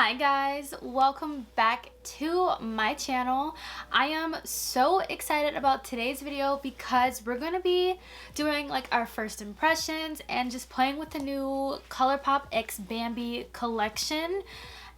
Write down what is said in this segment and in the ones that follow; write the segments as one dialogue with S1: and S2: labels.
S1: Hi guys, welcome back to my channel. I am so excited about today's video because we're going to be doing like our first impressions and just playing with the new Colourpop x Bambi collection.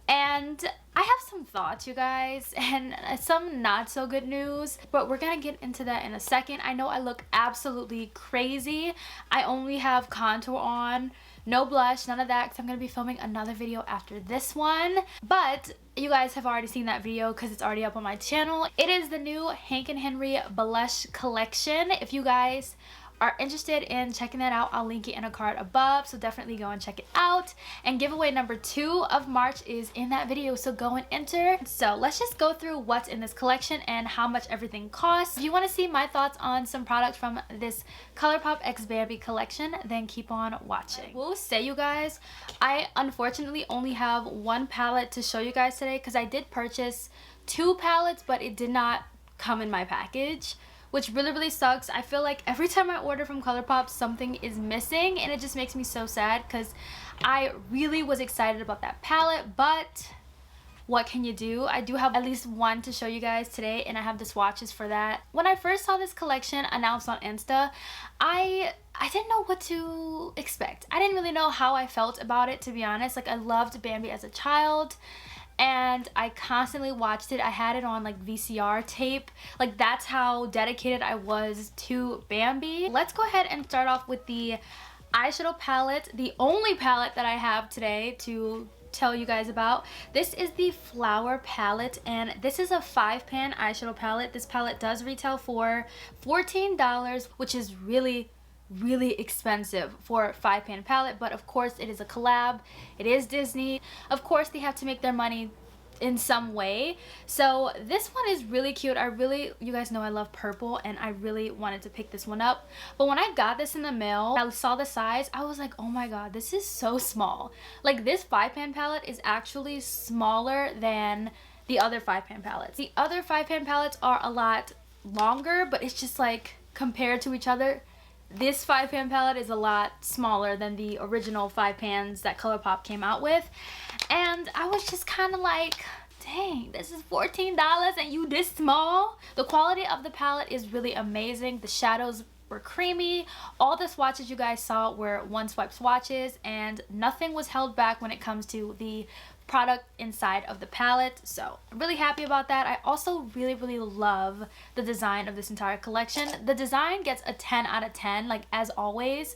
S1: And I have some thoughts, you guys, and some not so good news, but we're gonna get into that in a second. I know I look absolutely crazy. I only have contour on, no blush, none of that, because I'm gonna be filming another video after this one. But you guys have already seen that video because it's already up on my channel. It is the new Hank and Henry blush collection. If you guys are interested in checking that out, I'll link it in a card above, so definitely go and check it out. And giveaway number 2 of March is in that video, so go and enter. So let's just go through what's in this collection and how much everything costs. If you want to see my thoughts on some products from this Colourpop x Bambi collection, then keep on watching. I will say, you guys, I unfortunately only have one palette to show you guys today because I did purchase 2 palettes, but it did not come in my package, which really sucks. I feel like every time I order from Colourpop, something is missing, and it just makes me so sad because I really was excited about that palette, but what can you do? I do have at least one to show you guys today, and I have the swatches for that. When I first saw this collection announced on Insta, I didn't know what to expect. I didn't really know how I felt about it, to be honest. Like, I loved Bambi as a child, and I constantly watched it. I had it on like VCR tape. Like, that's how dedicated I was to Bambi. Let's go ahead and start off with the eyeshadow palette, the only palette that I have today to tell you guys about. This is the Flower palette, and this is a 5-pan eyeshadow palette. This palette does retail for $14, which is really expensive for a 5-pan palette, but of course it is a collab. It is Disney. Of course they have to make their money in some way. So this one is really cute. You guys know I love purple, and I really wanted to pick this one up. But when I got this in the mail, I saw the size, I was like, oh my god, this is so small. Like, this 5-pan palette is actually smaller than the other 5-pan palettes. The other 5-pan palettes are a lot longer, but it's just like, compared to each other, this 5-pan palette is a lot smaller than the original 5 pans that Colourpop came out with. And I was just kind of like, dang, this is $14 and you this small? The quality of the palette is really amazing. The shadows were creamy. All the swatches you guys saw were one swipe swatches, and nothing was held back when it comes to the product inside of the palette. So I'm really happy about that. I also really love the design of this entire collection. The design gets a 10 out of 10, like, as always.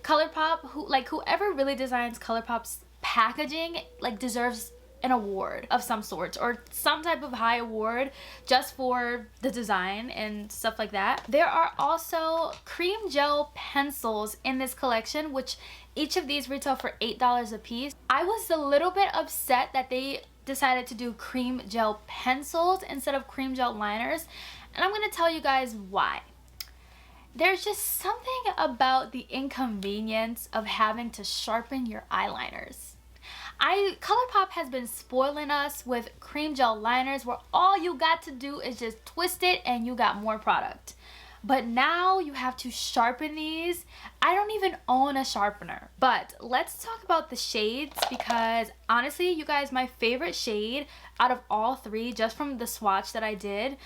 S1: Colourpop, whoever really designs Colourpop's packaging, like, deserves an award of some sort, or some type of high award just for the design and stuff like that. There are also cream gel pencils in this collection, which each of these retail for $8 a piece. I was a little bit upset that they decided to do cream gel pencils instead of cream gel liners, and I'm going to tell you guys why. There's just something about the inconvenience of having to sharpen your eyeliners. Colourpop has been spoiling us with cream gel liners where all you got to do is just twist it and you got more product. But now you have to sharpen these. I don't even own a sharpener. But let's talk about the shades, because honestly, you guys, my favorite shade out of all 3, just from the swatch that I did,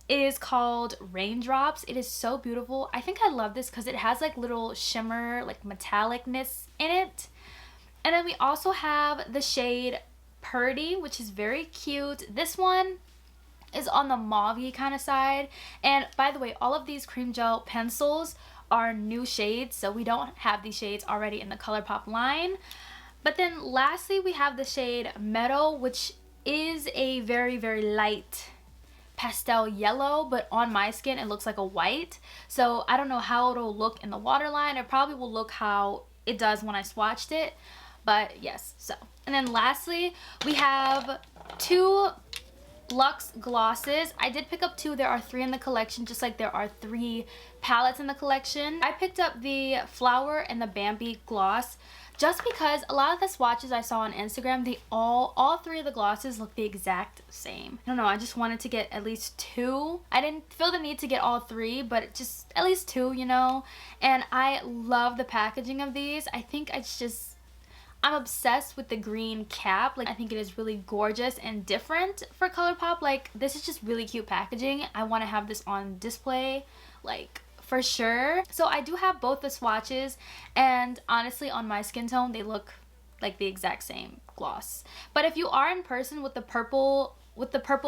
S1: is called Raindrops. It is so beautiful. I think I love this because it has like little shimmer, like metallicness in it. And then we also have the shade Purdy, which is very cute. This one is on the mauve-y kind of side. And by the way, all of these cream gel pencils are new shades, so we don't have these shades already in the Colourpop line. But then lastly, we have the shade Meadow, which is a very light pastel yellow, but on my skin it looks like a white. So I don't know how it'll look in the waterline. It probably will look how it does when I swatched it. But yes, so. And then lastly, we have 2 Luxe glosses. I did pick up 2. There are 3 in the collection, just like there are 3 palettes in the collection. I picked up the Flower and the Bambi gloss just because a lot of the swatches I saw on Instagram, all 3 of the glosses look the exact same. I don't know, I just wanted to get at least 2. I didn't feel the need to get all 3, but just at least 2, you know? And I love the packaging of these. I think I'm obsessed with the green cap. Like, I think it is really gorgeous and different for Colourpop. Like, this is just really cute packaging. I want to have this on display, like, for sure. So I do have both the swatches, and honestly, on my skin tone, they look like the exact same gloss. But if you are in person with the purple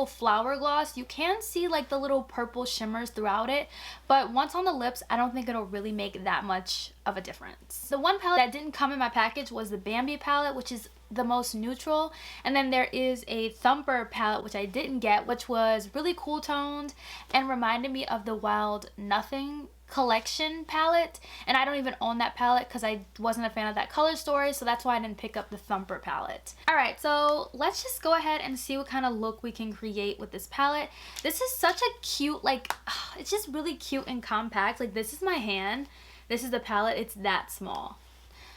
S1: flower gloss, you can see like the little purple shimmers throughout it, but once on the lips, I don't think it'll really make that much of a difference. The one palette that didn't come in my package was the Bambi palette, which is the most neutral, and then there is a Thumper palette which I didn't get, which was really cool toned and reminded me of the Wild Nothing collection palette, and I don't even own that palette because I wasn't a fan of that color story, so that's why I didn't pick up the Thumper palette. Alright, so let's just go ahead and see what kind of look we can create with this palette. This is such a cute, like, it's just really cute and compact. Like, this is my hand, this is the palette, it's that small.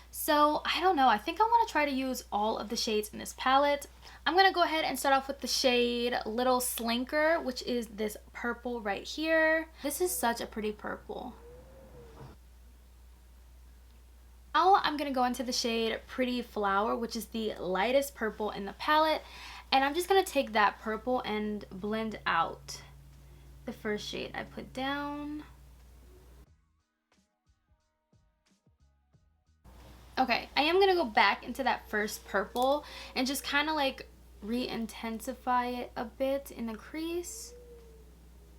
S1: So I don't know, I think I want to try to use all of the shades in this palette. I'm going to go ahead and start off with the shade Little Slinker, which is this purple right here. This is such a pretty purple. Now I'm going to go into the shade Pretty Flower, which is the lightest purple in the palette. And I'm just going to take that purple and blend out the first shade I put down. Okay, I am going to go back into that first purple and just kind of like re-intensify it a bit in the crease.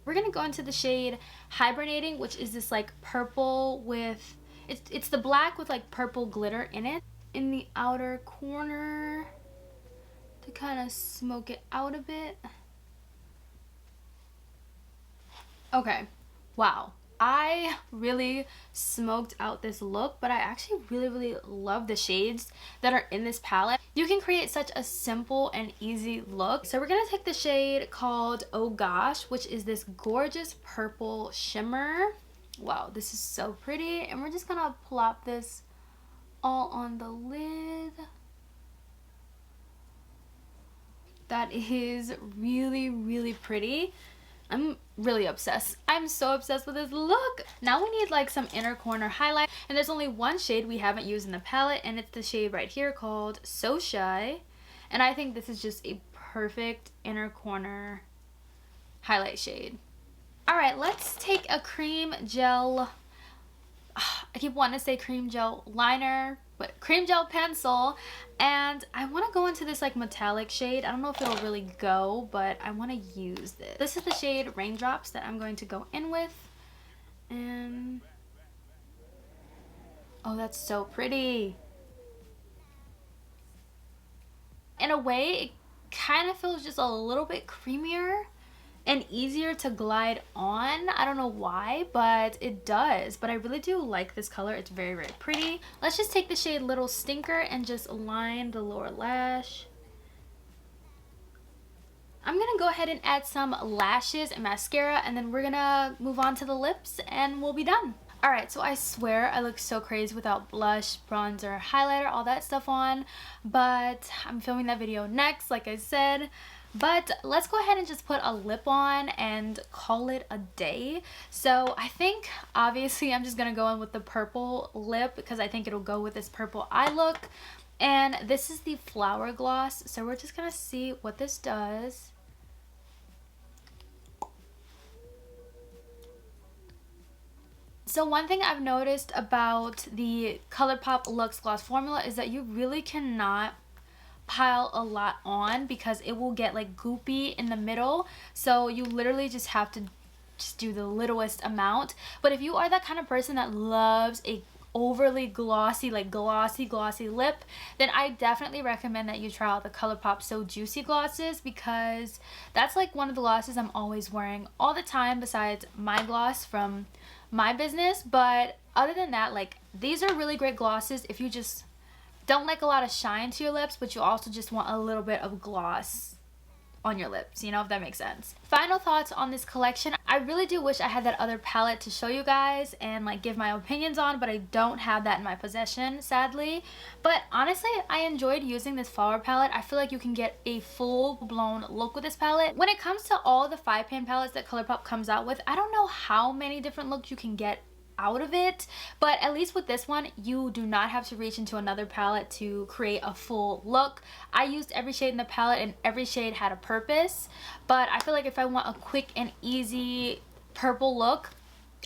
S1: We're going to go into the shade Hibernating, which is this like purple with, it's the black with like purple glitter in it. In the outer corner to kind of smoke it out a bit. Okay, wow. I really smoked out this look, but I actually really love the shades that are in this palette. You can create such a simple and easy look. So we're gonna take the shade called Oh Gosh, which is this gorgeous purple shimmer. Wow, this is so pretty. And we're just gonna plop this all on the lid. That is really pretty. I'm really obsessed. I'm so obsessed with this look. Now we need like some inner corner highlight, and there's only one shade we haven't used in the palette, and it's the shade right here called So Shy, and I think this is just a perfect inner corner highlight shade. Alright, let's take a cream gel, I keep wanting to say cream gel liner, but cream gel pencil, and I want to go into this like metallic shade. I don't know if it'll really go, but I want to use this. This is the shade Raindrops that I'm going to go in with, and oh, that's so pretty. In a way, it kind of feels just a little bit creamier and easier to glide on. I don't know why, but it does. But I really do like this color. It's very pretty. Let's just take the shade Little Stinker and just line the lower lash. I'm gonna go ahead and add some lashes and mascara, and then we're gonna move on to the lips and we'll be done. Alright, so I swear I look so crazy without blush, bronzer, highlighter, all that stuff on, but I'm filming that video next, like I said. But let's go ahead and just put a lip on and call it a day. So I think obviously I'm just gonna go in with the purple lip because I think it'll go with this purple eye look. And this is the Flower Gloss, so we're just gonna see what this does. So one thing I've noticed about the Colourpop Luxe Gloss formula is that you really cannot pile a lot on because it will get like goopy in the middle. So you literally just have to just do the littlest amount. But if you are that kind of person that loves a overly glossy, like glossy lip, then I definitely recommend that you try out the Colourpop So Juicy glosses, because that's like one of the glosses I'm always wearing all the time besides my gloss from my business. But other than that, like, these are really great glosses if you just don't like a lot of shine to your lips, but you also just want a little bit of gloss on your lips, you know, if that makes sense. Final thoughts on this collection. I really do wish I had that other palette to show you guys and like give my opinions on, but I don't have that in my possession, sadly. But honestly, I enjoyed using this flower palette. I feel like you can get a full-blown look with this palette. When it comes to all the 5-pan palettes that Colourpop comes out with, I don't know how many different looks you can get out of it. But at least with this one, you do not have to reach into another palette to create a full look. I used every shade in the palette and every shade had a purpose, but I feel like if I want a quick and easy purple look,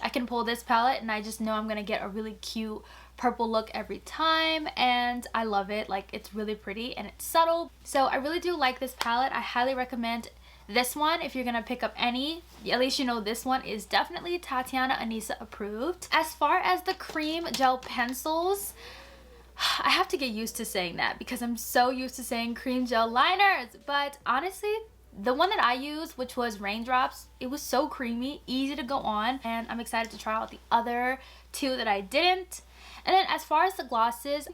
S1: I can pull this palette and I just know I'm gonna get a really cute purple look every time, and I love it. Like, it's really pretty and it's subtle. So I really do like this palette. I highly recommend this one if you're gonna pick up any. At least you know this one is definitely TATIANNAANESA approved. As far as the cream gel pencils, I have to get used to saying that because I'm so used to saying cream gel liners, but honestly, the one that I used, which was Raindrops, it was so creamy, easy to go on, and I'm excited to try out the other two that I didn't. And then as far as the glosses,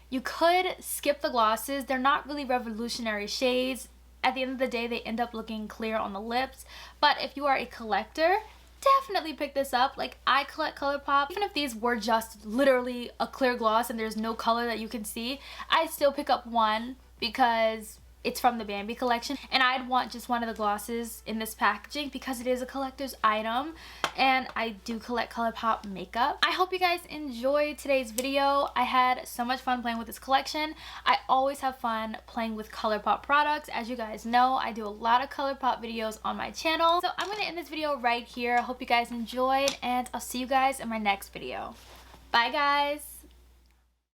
S1: you could skip the glosses. They're not really revolutionary shades. At the end of the day, they end up looking clear on the lips. But if you are a collector, definitely pick this up. Like, I collect Colourpop. Even if these were just literally a clear gloss and there's no color that you can see, I'd still pick up one because it's from the Bambi collection, and I'd want just one of the glosses in this packaging because it is a collector's item, and I do collect Colourpop makeup. I hope you guys enjoyed today's video. I had so much fun playing with this collection. I always have fun playing with Colourpop products. As you guys know, I do a lot of Colourpop videos on my channel. So I'm going to end this video right here. I hope you guys enjoyed, and I'll see you guys in my next video. Bye, guys.